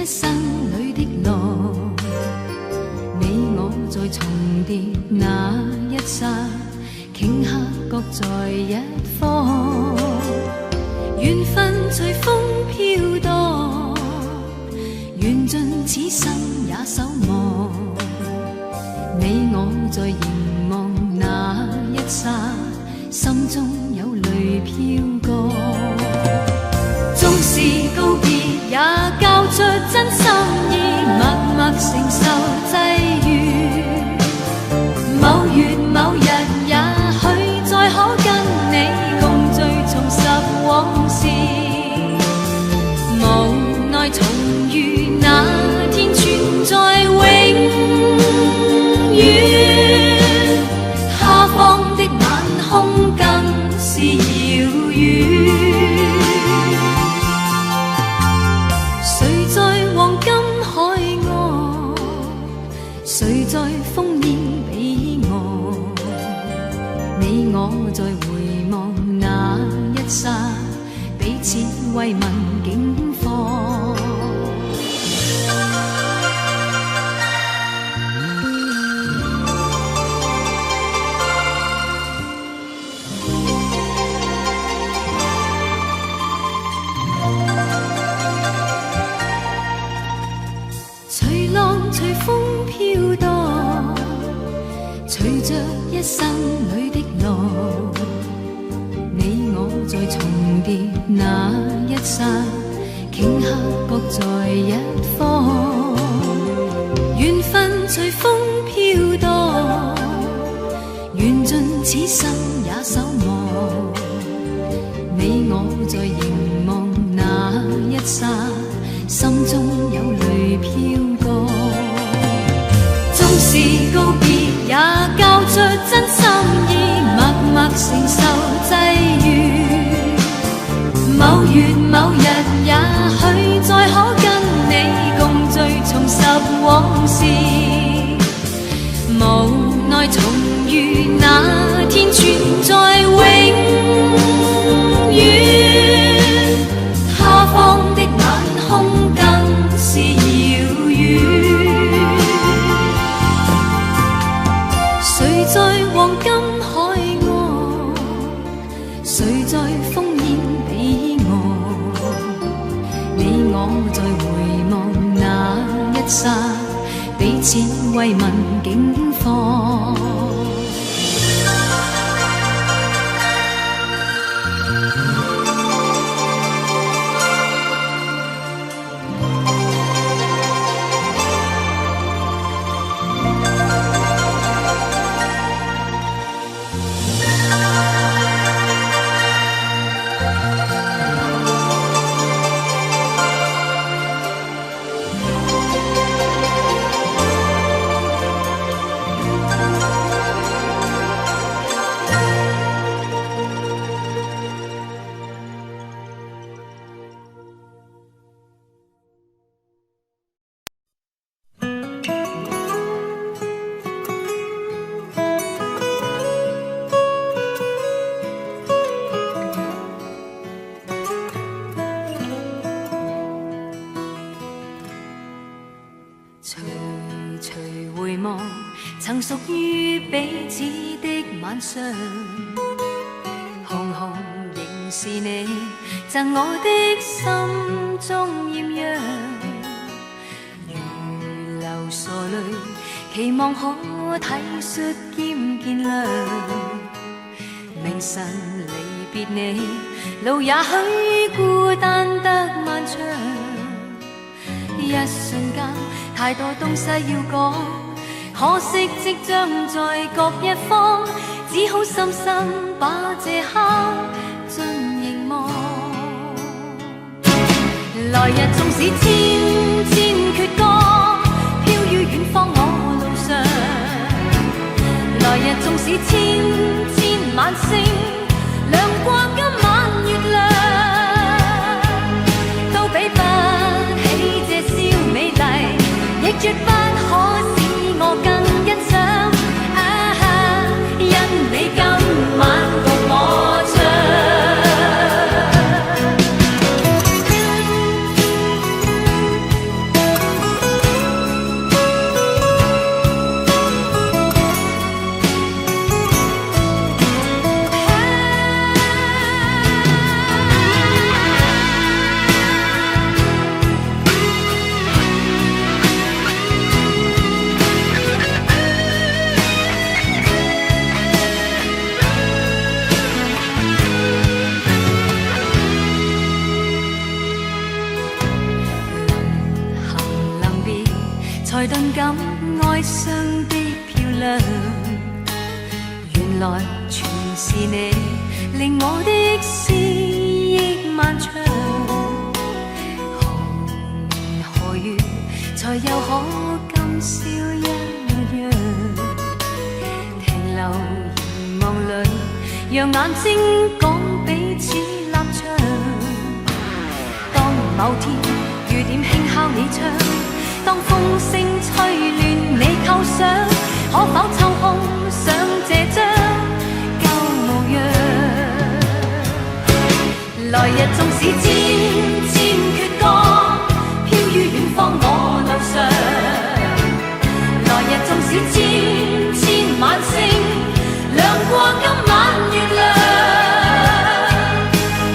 生里的路，你我在重叠那一刹，顷刻各在一方，缘分随风飘荡，缘尽此生也守望。你我在凝望那一刹，心中有泪飘过。纵是告别，也交出真心意，默默承受际遇。某月某日，也许再可跟你共聚，重拾往事。无奈重遇那天，存在永远。他方的晚空更是遥远。谁在黄金海岸？谁在烽烟彼岸？你我在回望那一刹，彼此慰问境况。随浪随风飘荡，随着一生里的路，你我在重叠那一刹，顷刻各在一方。缘分随风飘荡，缘尽此生也守望。你我在凝望那一刹，心中有泪飘过。纵是告别，也交出真心意，默默承受际遇。某月某日，也许再可跟你共聚，重拾往事。无奈重遇那天，存在永远。他方的晚空更是遥远。谁在黄金海岸？谁在烽烟彼岸？你我在回望那一刹，彼此慰问境况。回望曾屬於彼此的晚上，紅紅仍是你贈我的心中豔陽，如流傻淚，期望可體恤兼見諒。明晨離別你，路也許孤單得漫長，一瞬間太多東西要講，可惜即將在各一方，只好深深把這刻盡凝望。來日縱使千千闕歌，飄於遠方我路上。來日縱使千千晚星，亮過今晚月亮，都比不起這宵美麗。亦絕不可使我更欣賞，因你今晚共我唱。才顿感哀伤的漂亮。原来全是你，令我的思忆漫长。何月才又可今宵一样？停留凝望里，让眼睛讲彼此立場。當某天雨點輕敲你窗，當風聲吹亂你構想，可否抽空想這張舊模樣？來日縱使千千闕歌，飄於遠方我路上。來日縱使千千晚星，亮過今晚月亮，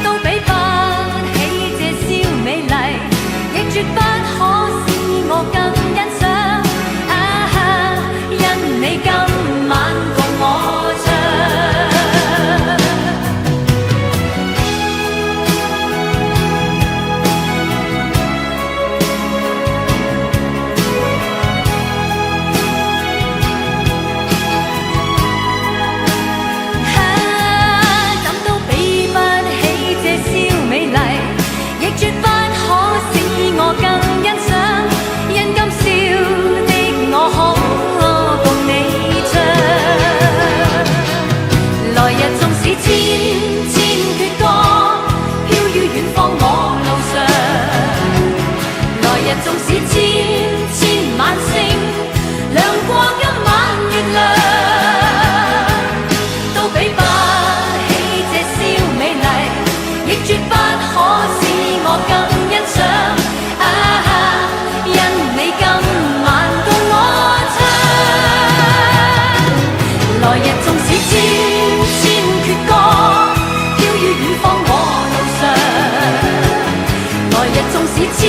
都比不起這宵美麗，亦絕不可使我更欣賞。因你今晚共我唱。絕不可使我更欣賞，因今宵的我可共你唱。來日縱使千千闕歌，飄於遠方我路上。來日縱使千千晚星，亮過今晚月亮，都比不起這宵美麗，亦絕不可使我更欣賞。因你今晚共我唱。來日縱使千千闕歌，飄於遠方我路上。來日縱使千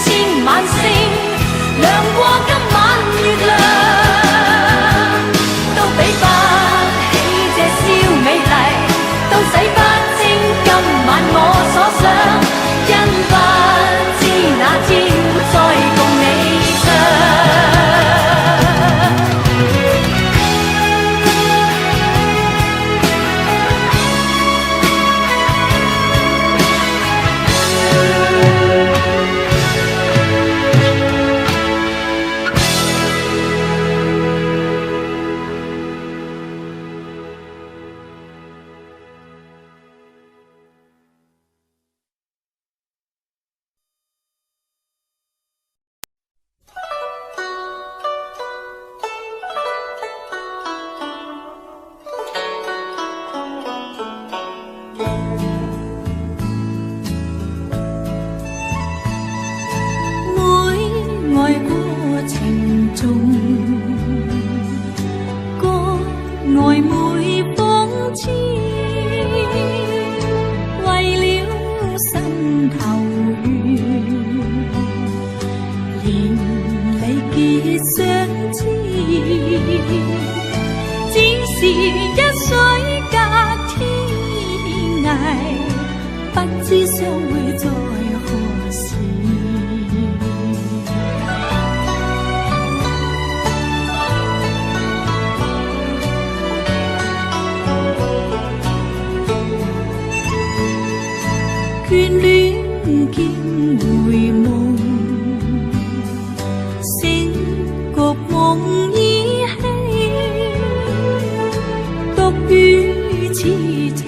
千晚星，亮過今晚月亮，都比不起這宵美麗，都洗不清今晚我所想。因不知哪天再共你唱。愛過程中，歌愛每風痴，為了心頭緣，連理結相知，只是一水隔天涯，不知相會在何時。眷戀見回夢，醒覺夢依稀，獨語似情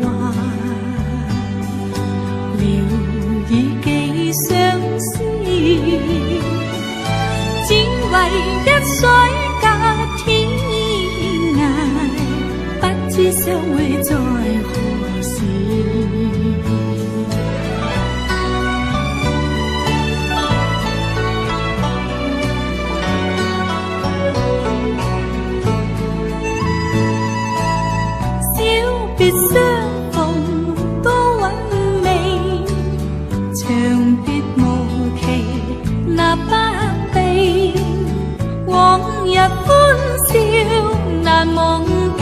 話，聊以寄相思，只為一水隔天涯，不知相會在何時。別相逢多韻味，長別無期那不避，往日歡笑難忘記，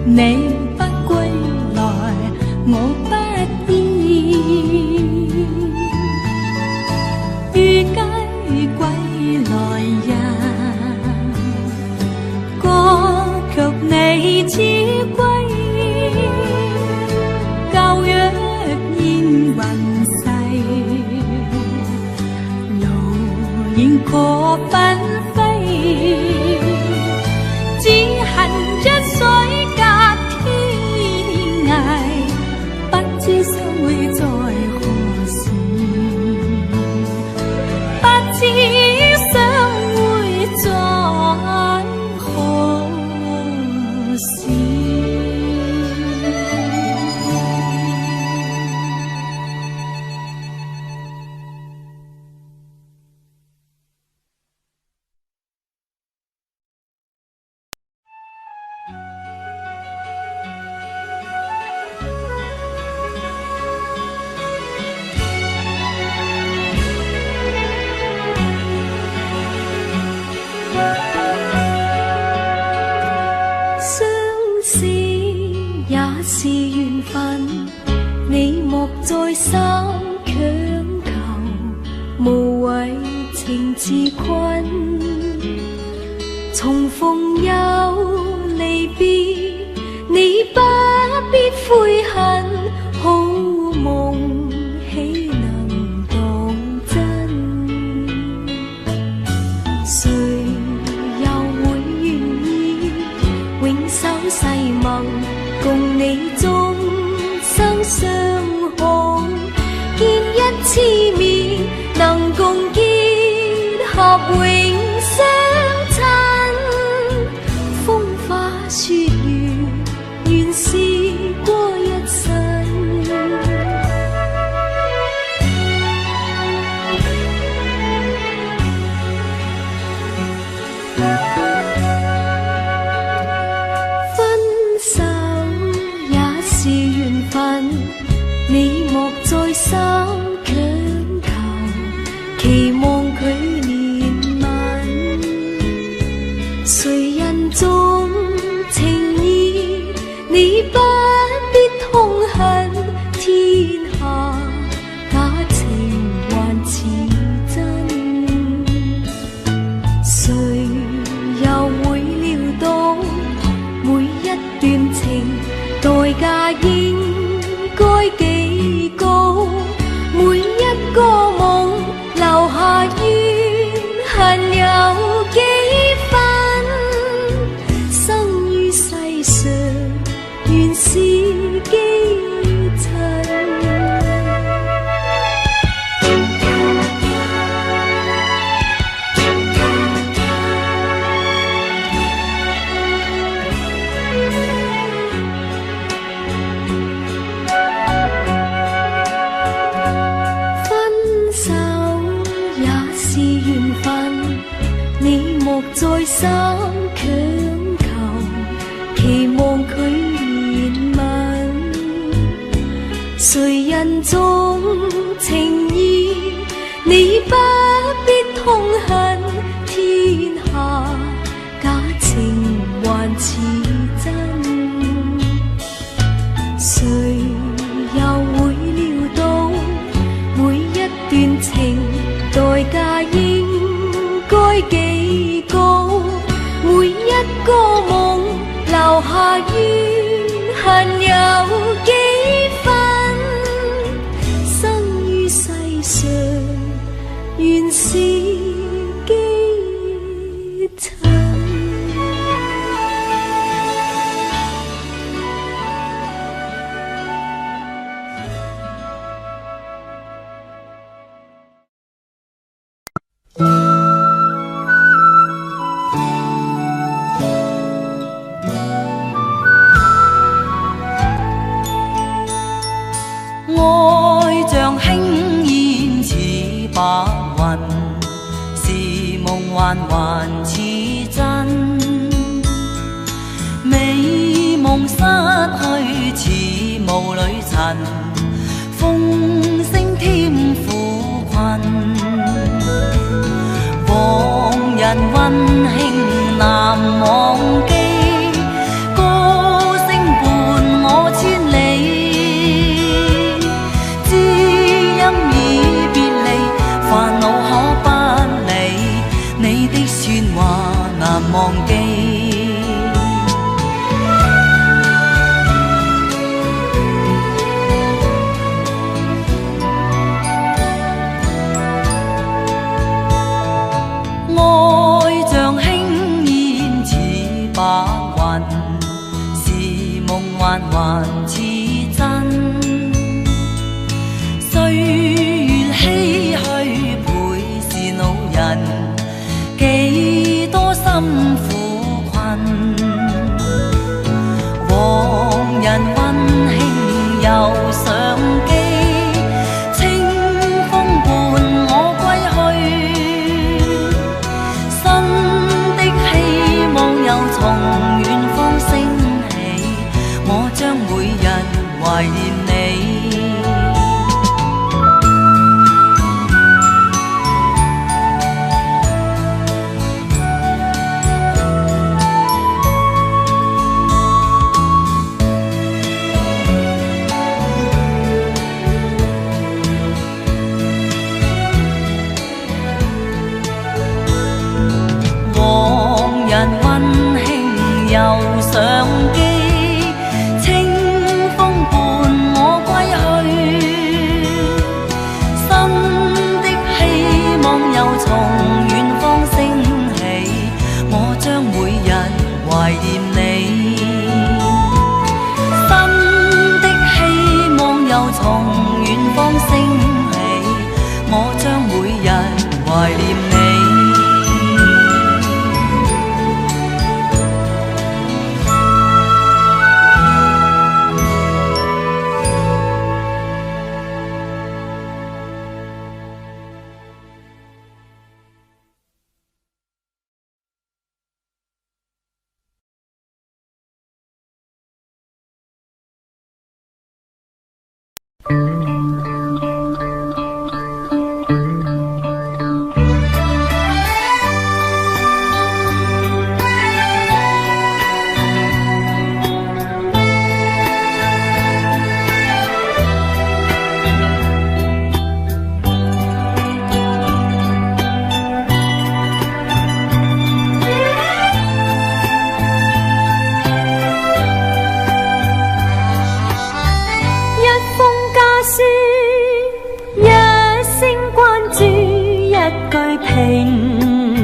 你不歸來我不依，於街季何纷飞？只恨一水隔天涯，不知相會在何時，不知相會在何時。再三強求，無謂情自困。重逢又離別，你不必悔恨。好夢豈能當真？誰又會願意永守誓盟，共你終生相看？見一次面，能共結合永相親。風花雪月，原是過一生。分手也是緣分，你莫再三強求，期望佢憐憫。誰人重情義，你不必痛恨。天下假情還似真，誰又會料到每一段情代價應該幾高？每一個夢留下怨恨有幾分？生於世上原是基塵。再三強求，期望佢憐憫。誰人重情義，你不必痛恨。天下假情還似真，誰又會料到每一段情代價應該幾高？每一個夢留下怨恨有幾分？生於世上原是基塵。愛像輕煙似白雲，是夢幻還似真，美夢失去似霧裏塵，風聲添苦困，往日溫馨難忘記，歌聲伴我千里。煩惱可不理，你的説話難忘記。梦幻还似真。岁月唏嘘，倍是老人，几多心苦困。往日温馨又想记，清风伴我归去。新的希望又從遠方升起，我將每日懷念你。又想記，清風伴我歸去。新的希望又從遠方升起，我將每日懷念你。新的希望又從遠方升起，我將每日懷念你。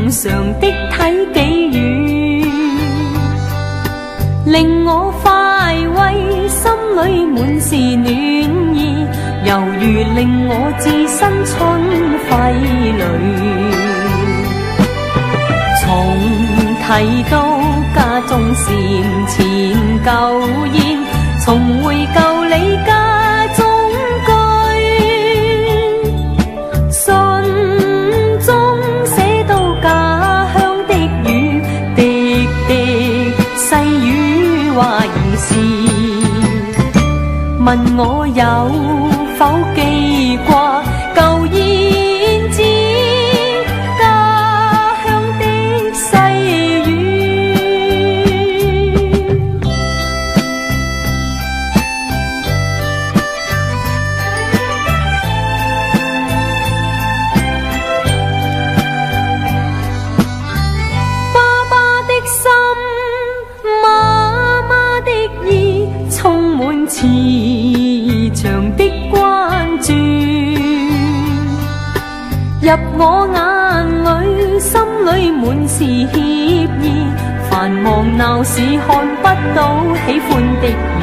常的體己語，令我快慰，心裏滿是暖意，猶如令我置身春暉裏。從提到家中禪前舊宴，重回舊里家中居，信中寫到家鄉的語，滴滴細語話兒時，問我有否記掛舊燕子。慈祥的關注入我眼裏，心裏滿是歉意。繁忙鬧市看不到喜歡的雨，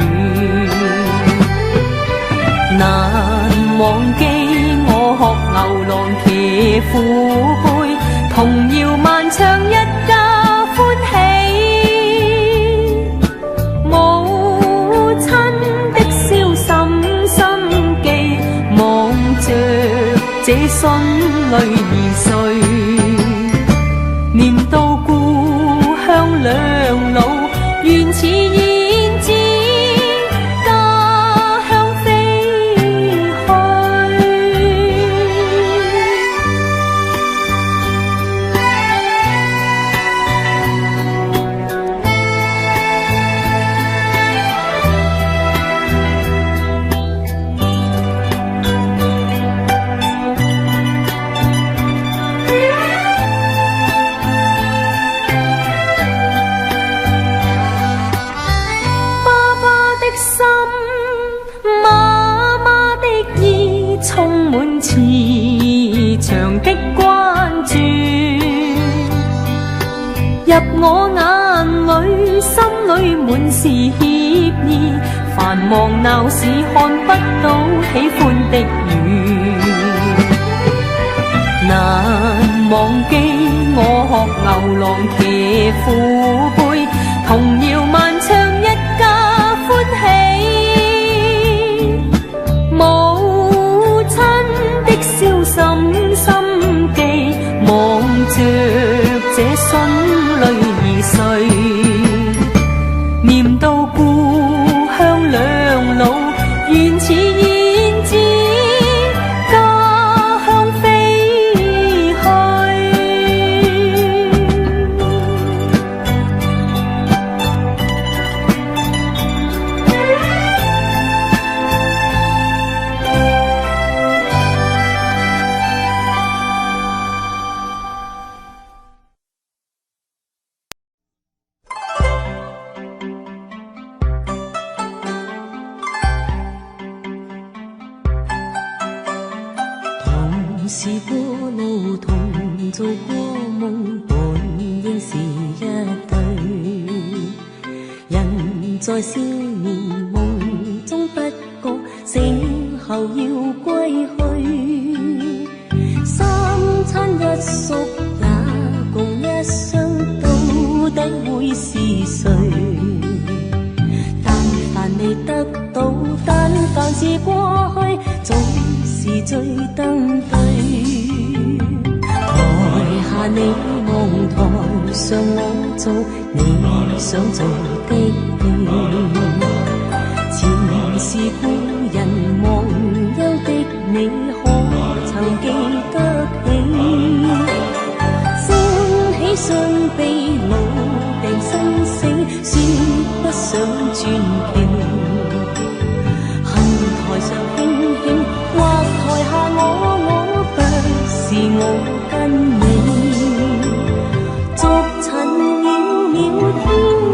難忘記我學牛郎騎虎背，童謠漫唱一家歡喜。這信淚而睡，念到故鄉兩老，原似燕子家鄉飛充滿慈祥的關注，入我眼裏，心裏滿是歉意。繁忙闹市看不到喜欢的雨，难忘记我學牛郎騎虎背，童謠漫唱一家歡喜，母親的燒心心記，望着這孫女兒睡，念到故鄉兩老，原似燕子家鄉飛去。同是過路，同做過夢，本應是一對。人在少年夢中不覺，醒後要歸去。三餐一宿也共一雙，到底會是誰？但凡未得到，但凡是過去，總是最登對。台下你望，台上我做你想做的戲。前是故人忘憂的你，可曾記得起？歡喜傷悲老病生死，算不上傳奇。台上輕輕，或台下我，不是我跟你。逐塵渺渺，天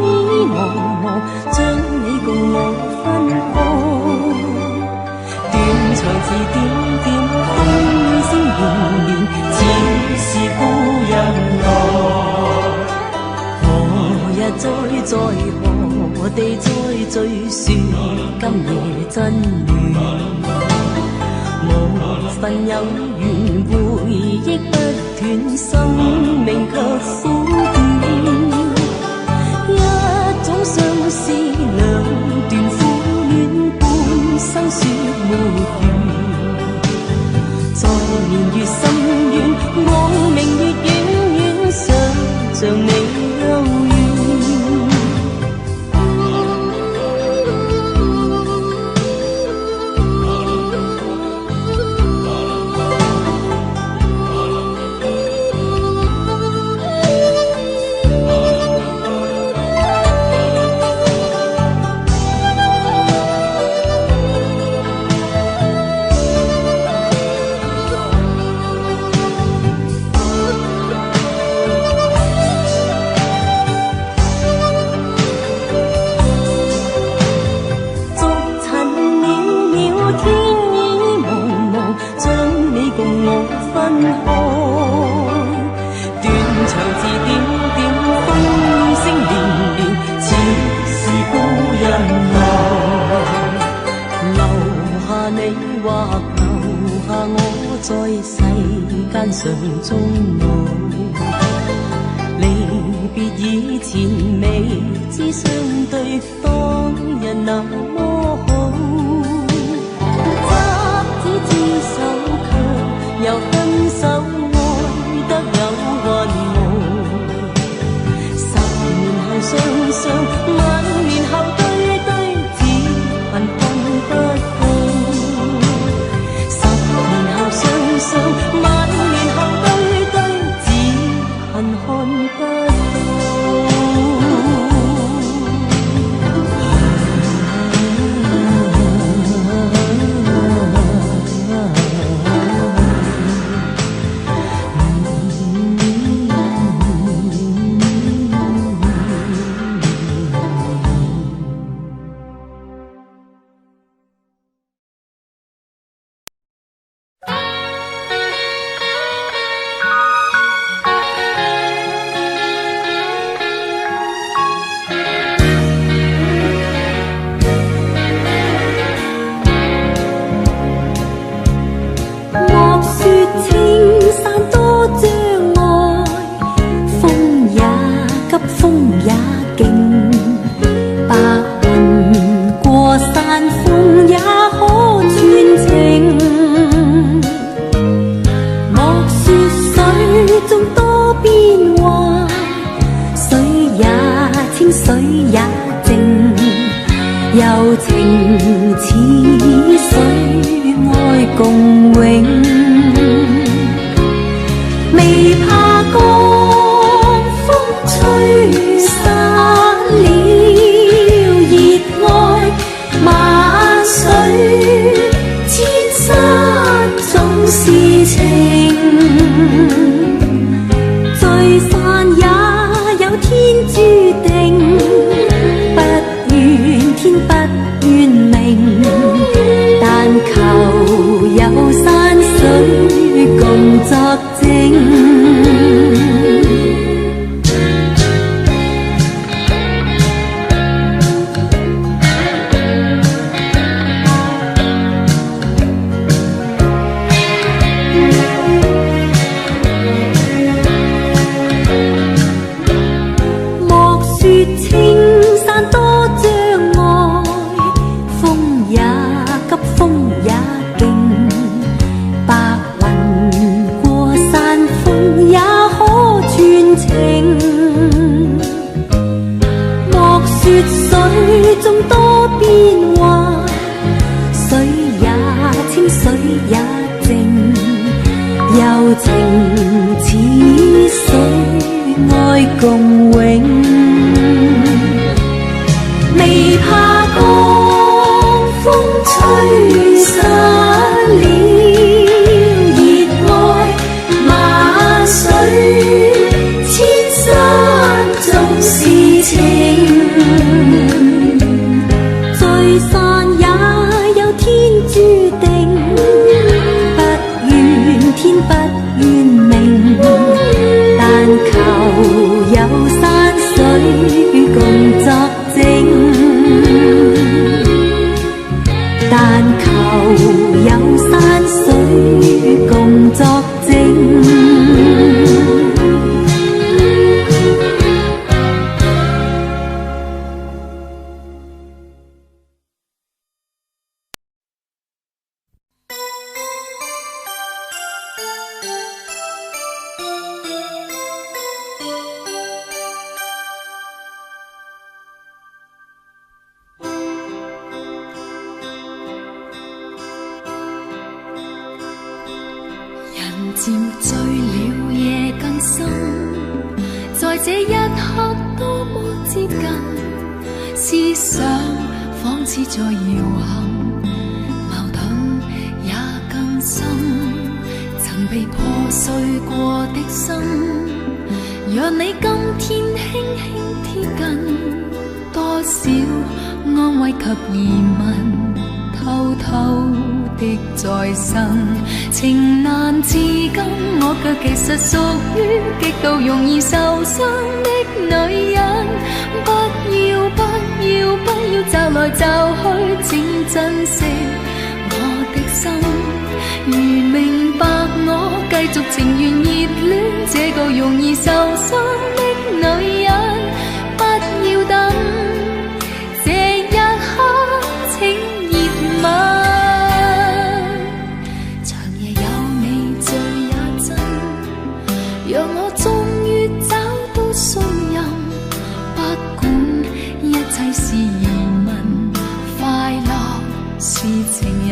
意茫茫，將你共我分開。斷腸字點點，風雨聲連連，似是故人來。何日再何地再聚，說今夜真戀。無份有緣，回憶不斷，生命卻苦短。一種相思，兩段苦戀，半生說沒完。在年月深遠，望明月遠遠，想像你幽怨。在世間上終老，離別以前未知相對，當日那麼好。執子之手，卻又分手，愛得有雲霧。10年後雙雙，晚年後對對，只恨看不到。晚年後對對，只恨看不到。情似水，愛共永。未怕江風吹散了熱愛，萬水千山總是情。聚散也有天注定，不怨天不怨命，但求有山水共作證。莫說青山多障礙，風也急風也勁，白雲過山峰也可傳情。莫說水中多變幻，水也清水也靜，柔情似水，愛共永。未怕江風吹散了熱愛，萬水千山總是情。聚散也有天注定，不怨天不怨命，但求有山水共作證。但求有山水共作證。人漸醉了，夜更深，在這一刻多麼接近，思想仿似在搖撼，矛盾也更深。曾被破碎過的心，讓你今天輕輕貼近，多少安慰及疑問，偷偷的再生。情難自禁，我卻其實屬於極度容易受傷的女人。不要不要不要驟來驟去，請珍惜我的心。如明白我繼續情願熱戀這個容易受傷的女人，不要等這一刻請熱吻。讓我終於找到信任，不管一切是疑問，快樂是情人。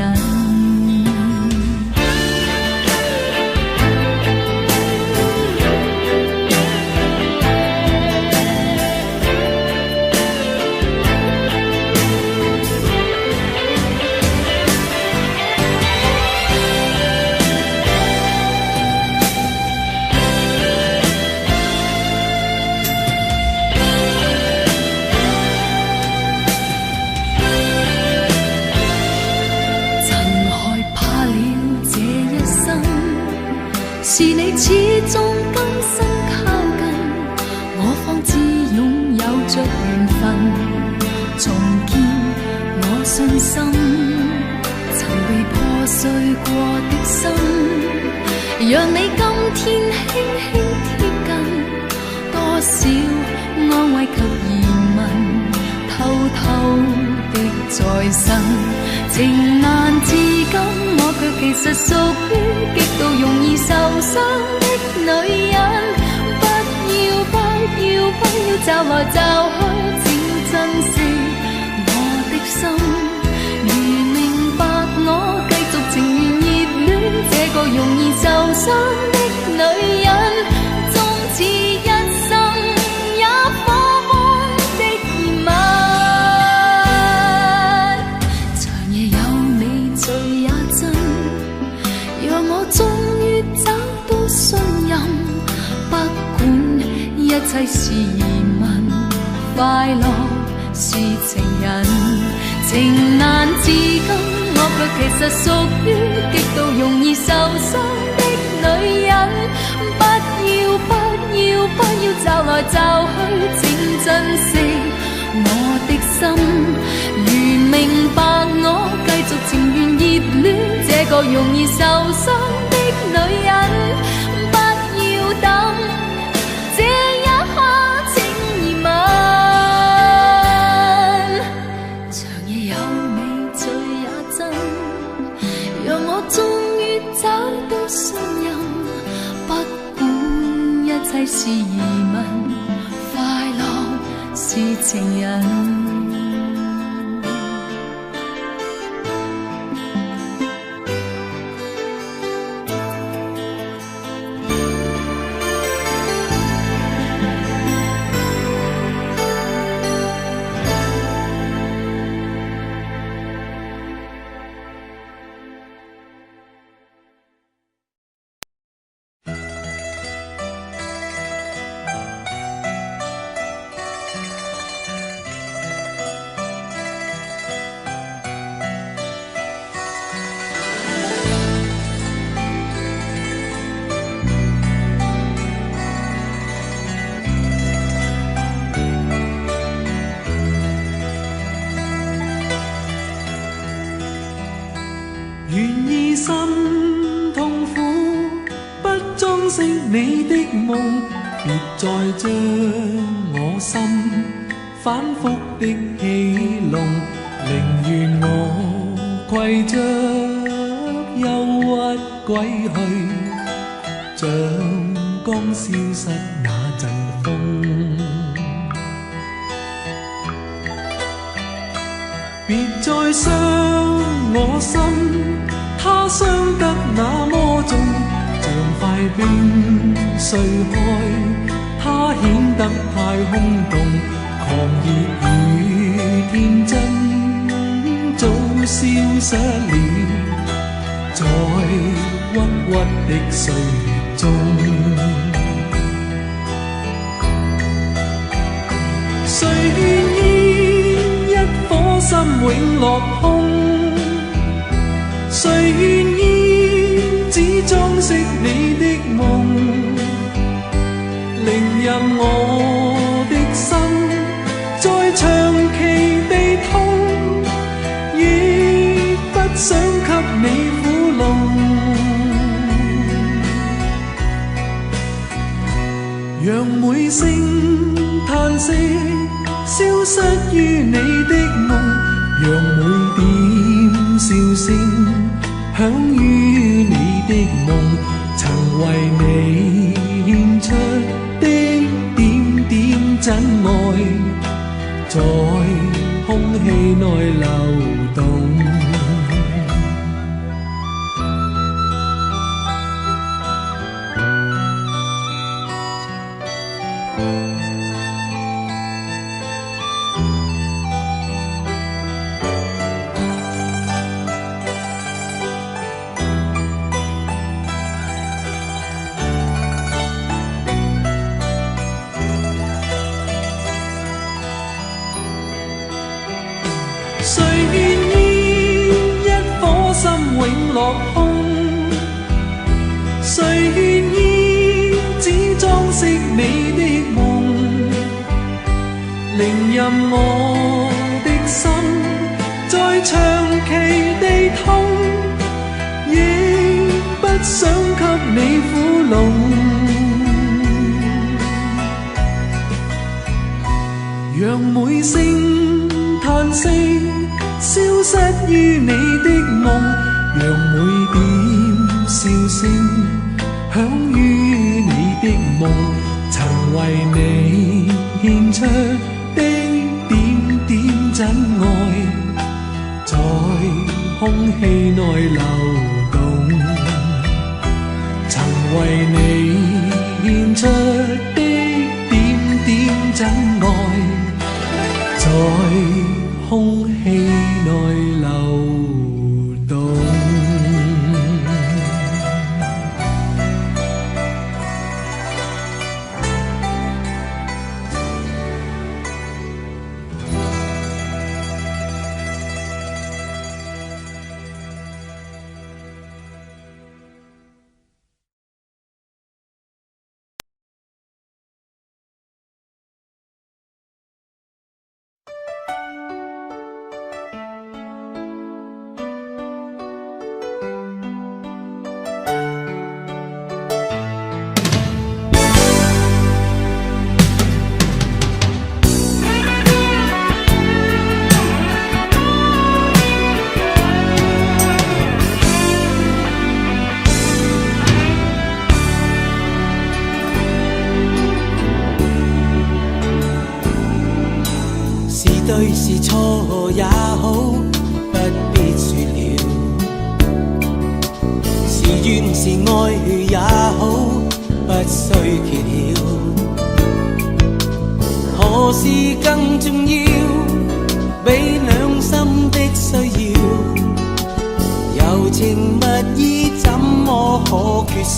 是你始終甘心靠近，我方知擁有着緣分，重建我信心。曾被破碎過的心，讓你今天輕輕貼近，多少安慰及疑問，偷偷的再生。情難自禁，我卻其實屬於極度容易受傷的女人。不要不要不要驟來驟去，請珍惜我的心。傷的女人，終似一生也火般的熱吻。長夜有你醉也真，讓我終於找到信任。不管一切是疑問，快樂是情人。情難自禁，我卻其實屬於極度容易受傷的女人。不要不要不要驟來驟去，請珍惜我的心。如明白我，繼續情願熱戀這個容易受傷的女人。不要等，這一刻請移問。長夜有你醉也真，讓我終於找到信任。不管一切是疑問，快樂是情人。你的夢，別再將我心反覆的戲弄，寧願我攜着憂鬱歸去，像剛消失那陣風。別再傷我心，它傷得那麼重，像塊冰碎開，它顯得太空洞，狂熱與天真早消失了，在鬱鬱的歲月中。誰願意一顆心永落空？誰願意只裝飾你的夢？令任我的心再長期地痛，亦不想給你苦弄。讓每聲嘆息消失於你的夢，讓每點笑聲響於你的夢，曾為你獻出的點點真愛，在空氣內流動。誰願意一顆心永落空？誰願意只裝飾你的夢？令任我的心再長期地痛，亦不想給你苦弄。讓每聲嘆息消失於你的夢，讓每點笑聲響於你的夢，曾為你獻出的點點真愛，在空氣內流動。曾为你献出的点点真爱，在空气内流动。对是错也好，不必说了。是怨是爱也好，不需揭晓。何事更重要？比两心的需要，柔情蜜意怎么可缺少？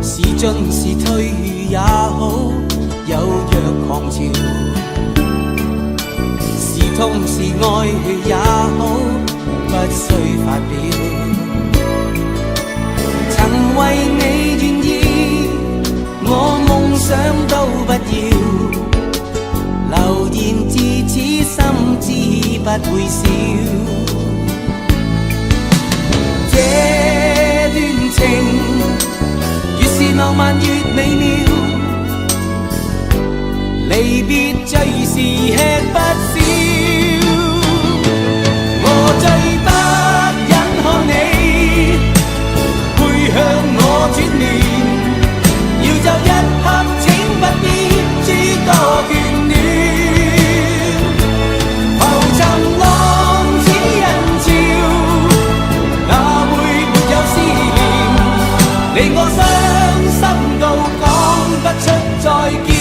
是进是退也好，有若狂潮，是痛是爱也好，不需發表。曾為你願意，我夢想都不要，流言自此心知不會少。這段情越是浪漫越美妙，離別最是吃不消，我最不忍看你背向我轉臉，要就一刻請不必諸多眷戀，浮沉浪似人潮，哪會沒有思念，令我傷心到講不出再見。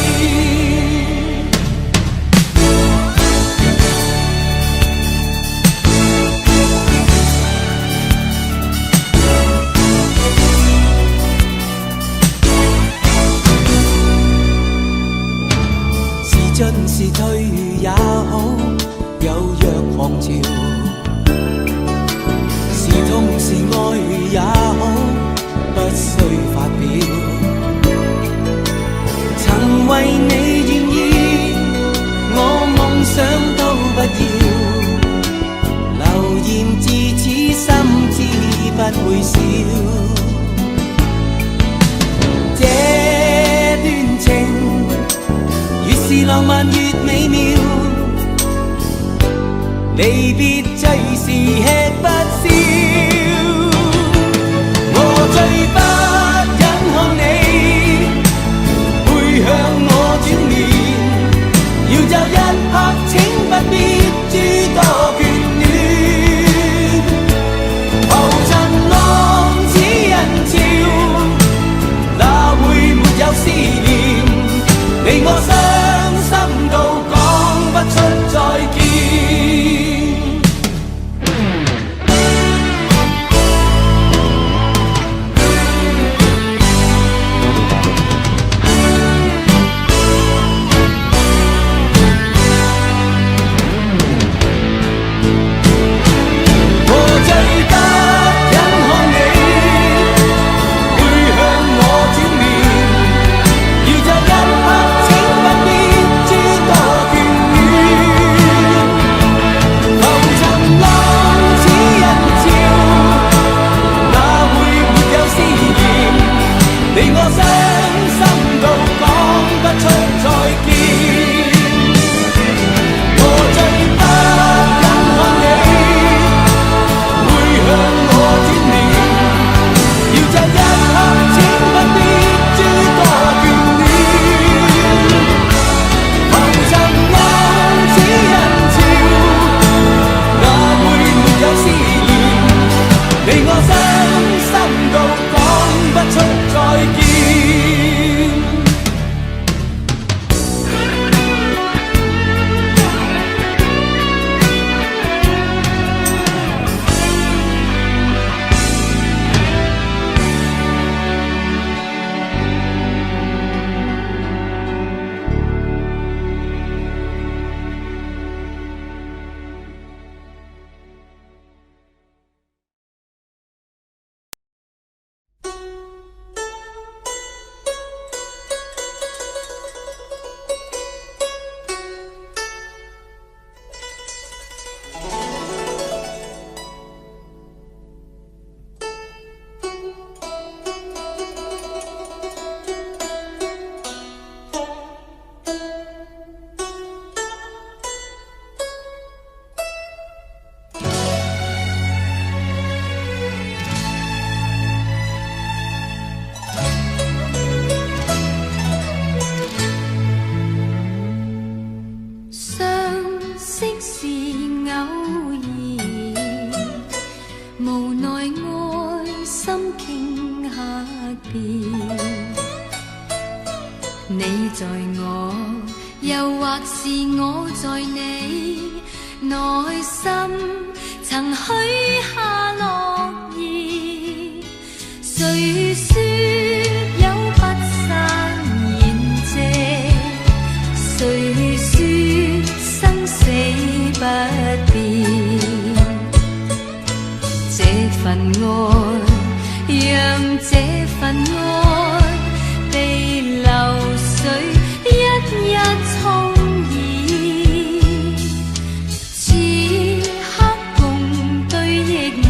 進是退也好，有若狂潮，是痛是愛也好，不需發表。曾為你願意，我夢想都不要，流言自此心知不會少。這段情是浪漫越美妙，離別最是吃不消。我最不忍看你背向我轉面，要就一刻請不必諸多眷戀，浮沉浪似人潮，哪會沒有思念，令我傷心到講不出再見。变。你在我，又或是我在你内心，曾许下诺言。谁说有不散筵席？谁说生死不变？这份爱，让这份爱被流水一一冲染。此刻共對亦無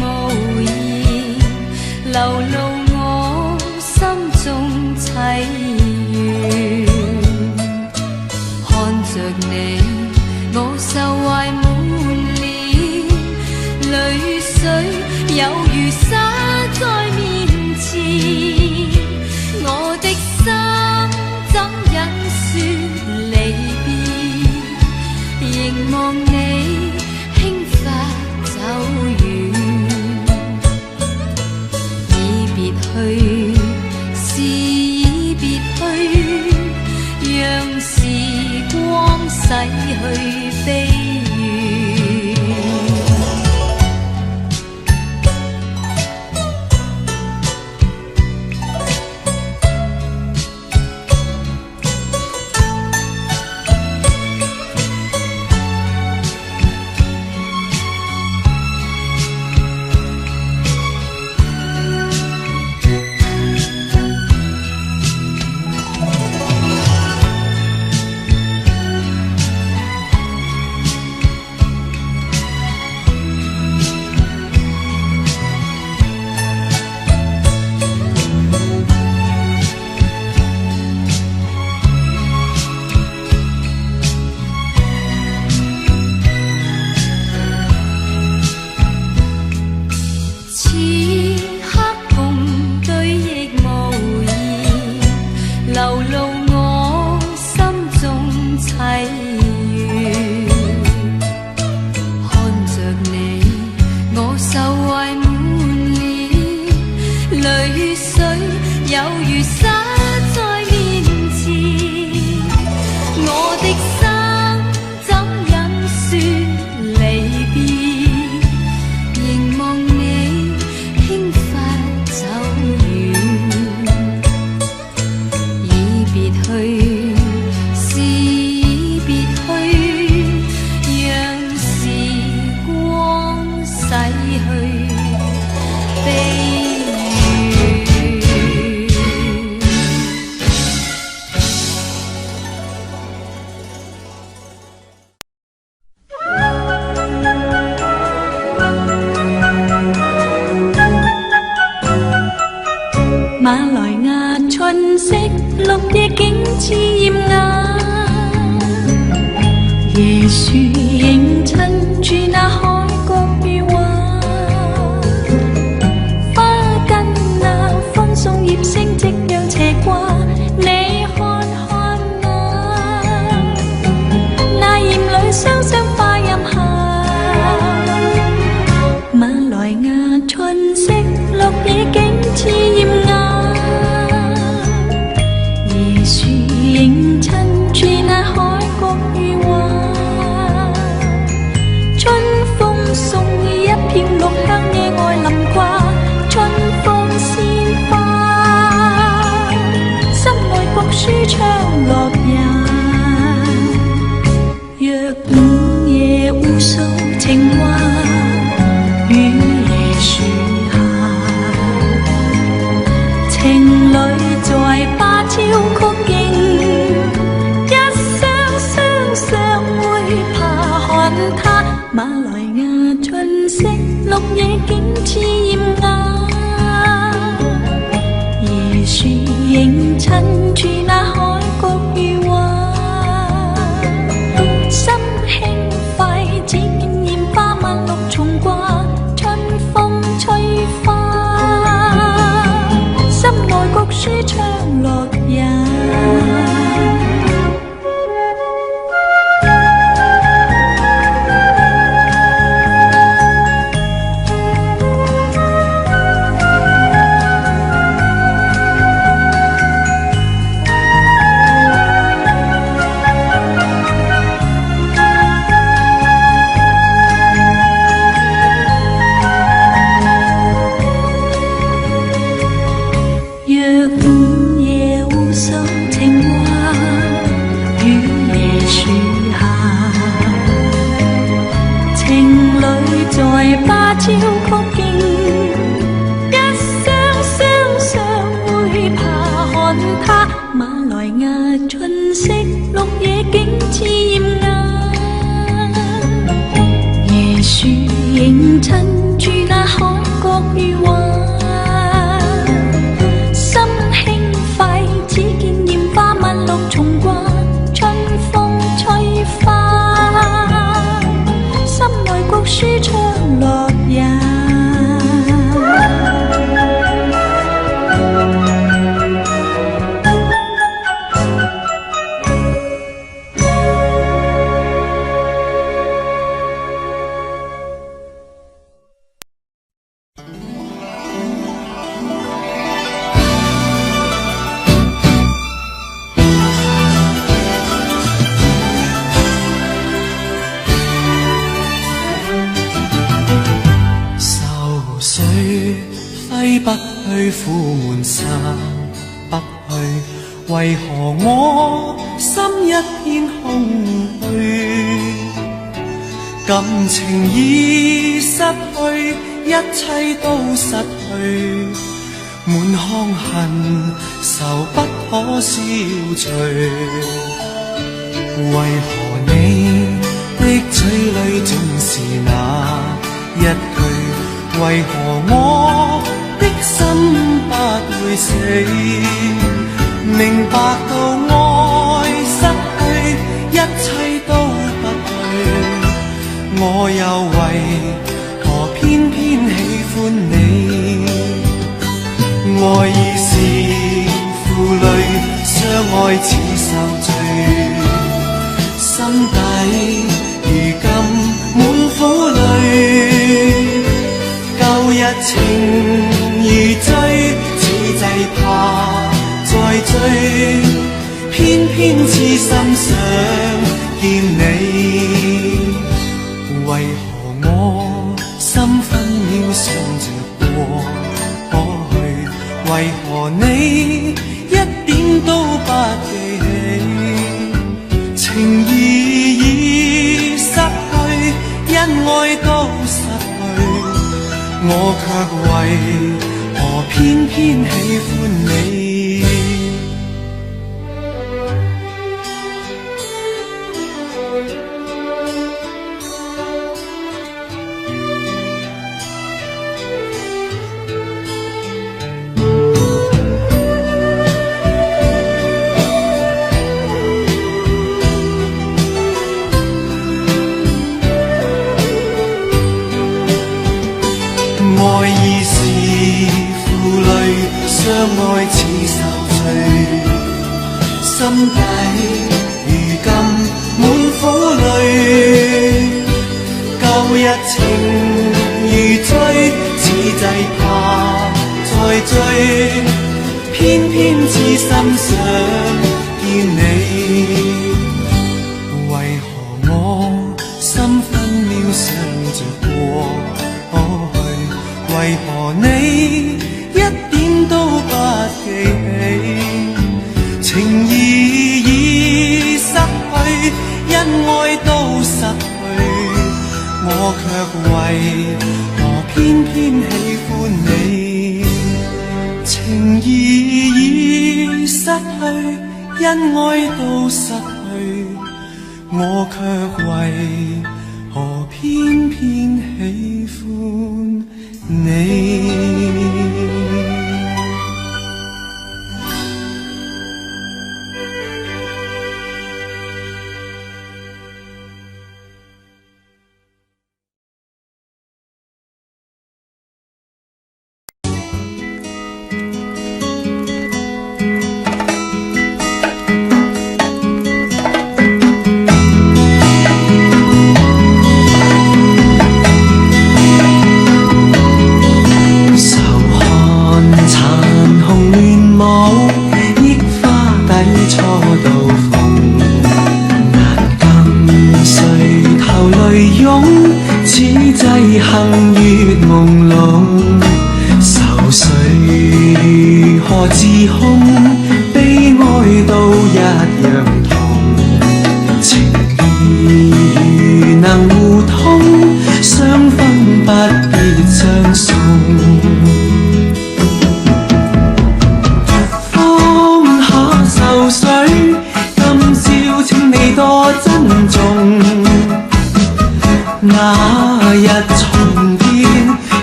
言，流露我心中凄怨。看着你，我受懷滿臉，淚水有如灑在面前。我的心怎忍說離別，凝望你輕發走遠。已別去，是已別去，讓時光洗去悲怨。馬來亞春色，綠野景致豔雅。椰樹映襯住那海角與畫，花跟那風送葉聲夕陽斜掛。你看看那艷女雙雙花蔭下。馬來亞春色，綠野景致豔雅。樹映襯住那海角與畫，春風送一片綠香野外臨掛，春風鮮花，心愛國書唱落日，若午夜互訴情話，於椰樹下，情侶在芭蕉曲徑，一雙雙相會爬看他。馬來亞春色，綠野景致豔雅，椰樹映襯住那海角與畫，心輕快，只見艷花萬綠重掛，春風吹花，心愛國書唱落日。如芭蕉曲徑，一雙雙雙會爬看它。馬來亞春色，綠野景致豔眼，椰樹映襯住那海角與畫。心輕快，只見豔花萬綠重掛，春風吹花，心內谷舒暢樂也。揮不去，苦悶散不去，為何我心一片空虛？感情已失去，一切都失去，滿腔恨愁不可消除。為何你的嘴裏總是那一句？為何我的心不會死？明白到愛失去，一切都不對，我又為何偏偏喜歡你？愛已是負累，相愛似受罪，心底如今滿苦淚。舊日情如醉，此際怕再追，偏偏痴心想見你。為何我心分秒想着過去？為何你一點都不記起？情義已失去，恩愛都失去，我卻為何偏偏喜歡你？愛已是負累，相愛似受罪，心底如今滿苦淚。舊日情如醉，此際怕再追，偏偏痴心想見你。為何我心分秒想着過去？為何你一點都不記起？情義已失去，恩愛都失去，我卻為何偏偏喜歡你？情義已失去，恩愛都失去，我卻為何偏偏喜歡你？行月朦朧，愁緒如何自控？悲哀都一樣痛，情義如能互通，相分不那日重見，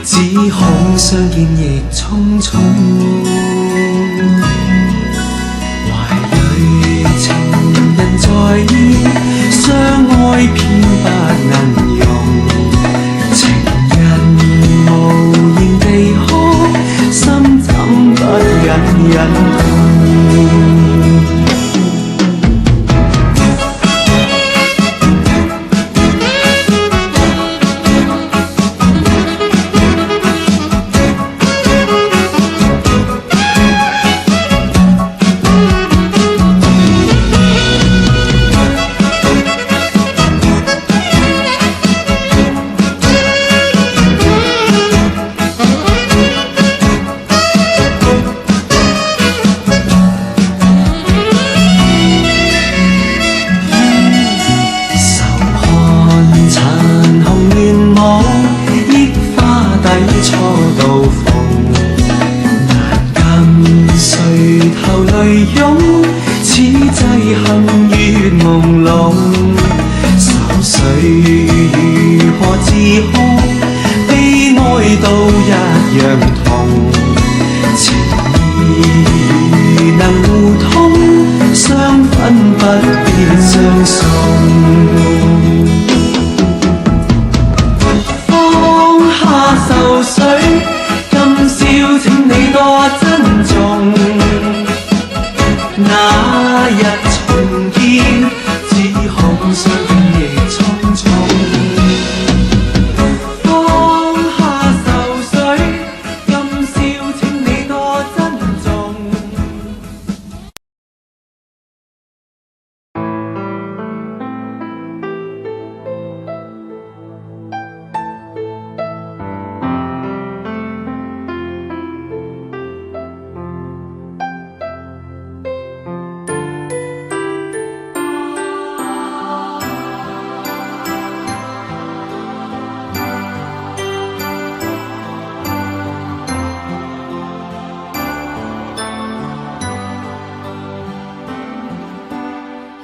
只恐相見亦匆匆。懷裏情人在意，相愛偏不能容。情人無言地哭，心怎不隱隱痛？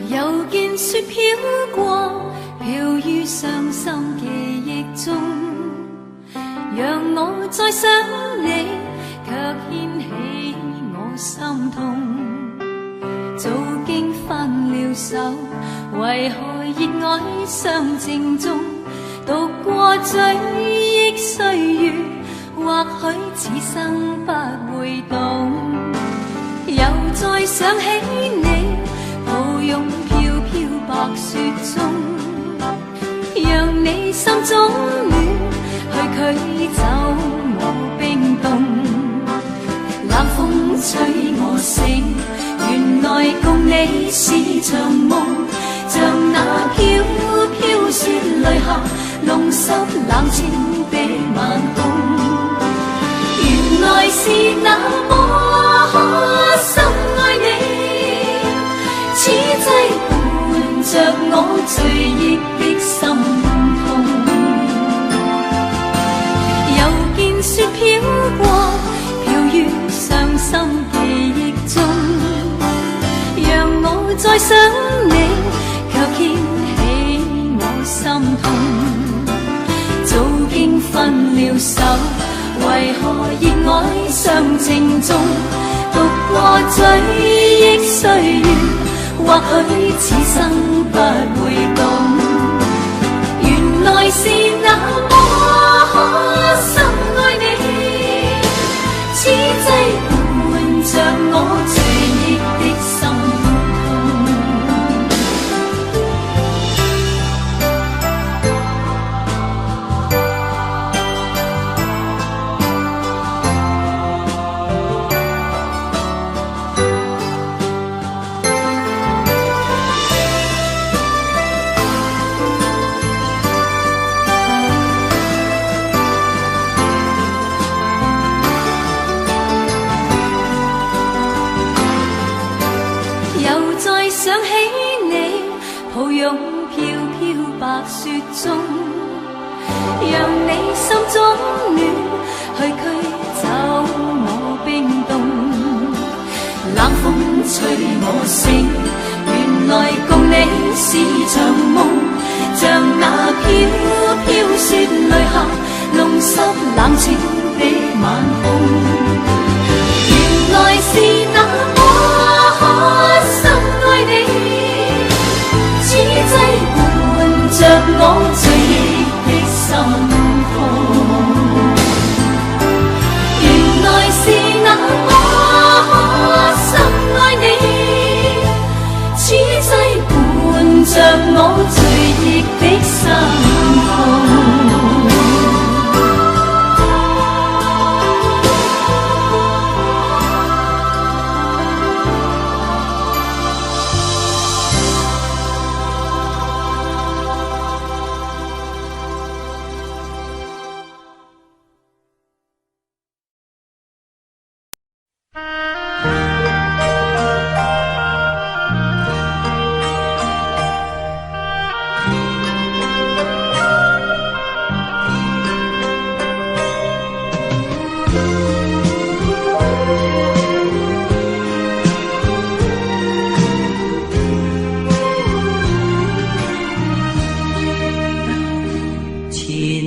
又見雪飄過，飄於傷心記憶中，讓我再想你，卻掀起我心痛。早經分了手，為何熱愛相正中？讀過追憶歲月，或許此生不會懂。又再想起你，抱擁飄飄白雪中，讓你心中暖，去驅走我冰凍。冷風吹我醒，原來共你是場夢，像那飄飄雪淚下，弄濕冷清的晚空。原來是那麼深愛你，此際伴着我醉憶的心痛。又見雪飄過，飄於傷心記憶中，讓我再想你，卻掀起我心痛。早經分了手，為何熱愛相情中？讀過追憶歲月，或許此生不會懂。原來是那麼深愛你，此際伴着我醉憶的心痛。想起你，抱擁飄飄白雪中，讓你心中暖，去驅走我冰凍。冷風吹我醒，原來共你是場夢，像那飄飄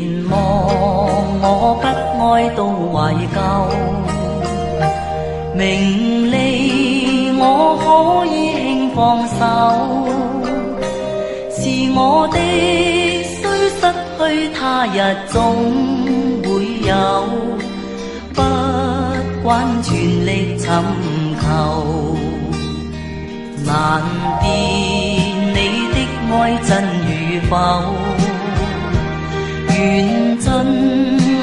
願望我不愛到懷舊，名利我可以輕放手，是我的雖失去他日總會有，不慣全力尋求，難辨你的愛真與否，緣盡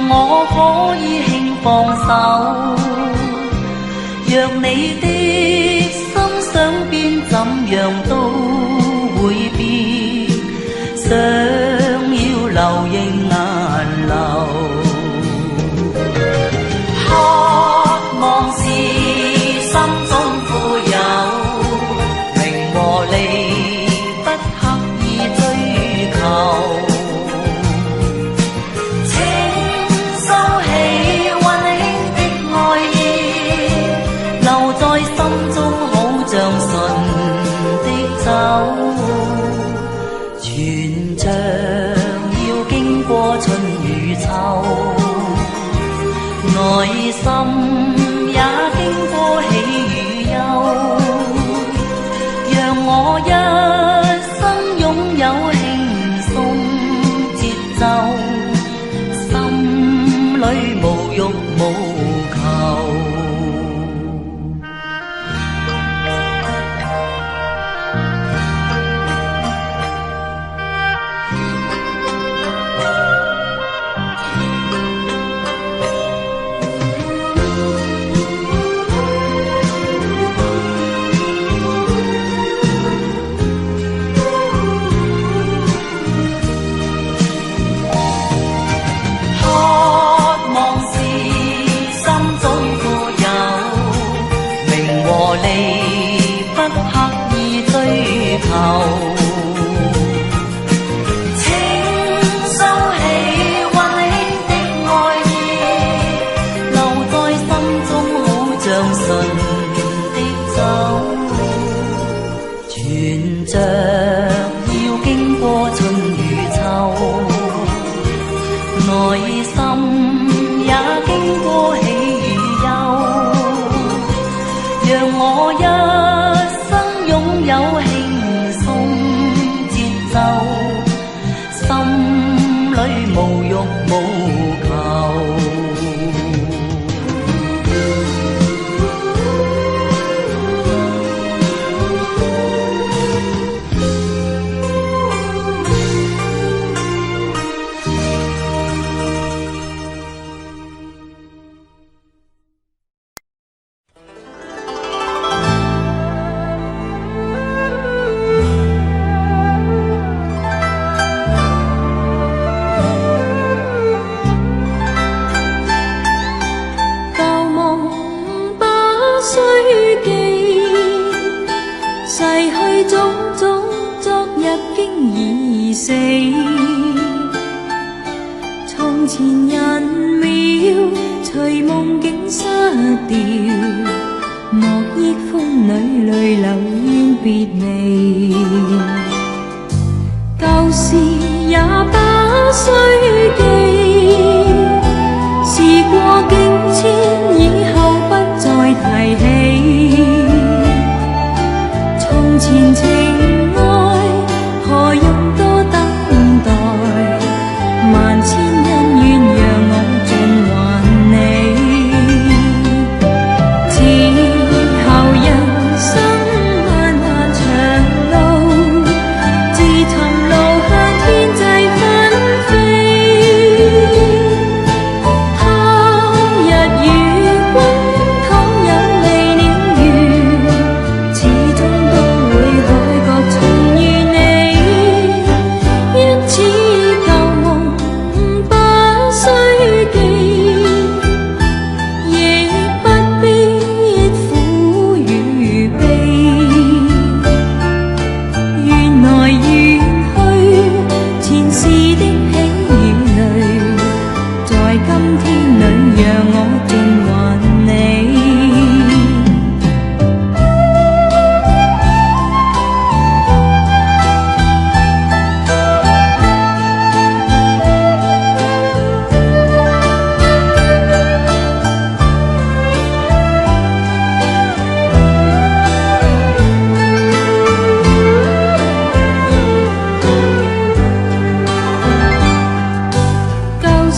我可以輕放手，若你的心想變怎樣都會變，想要流仍難流，渴望是心中富有，名和利不刻意追求，請收起溫馨的愛意，留在心中好像純的酒，全像要經過春與秋，內心也經過喜與憂，讓我一生擁有輕鬆節奏，心裏無欲無求。自尋路向天際紛飛。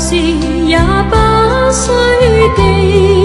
時也不需地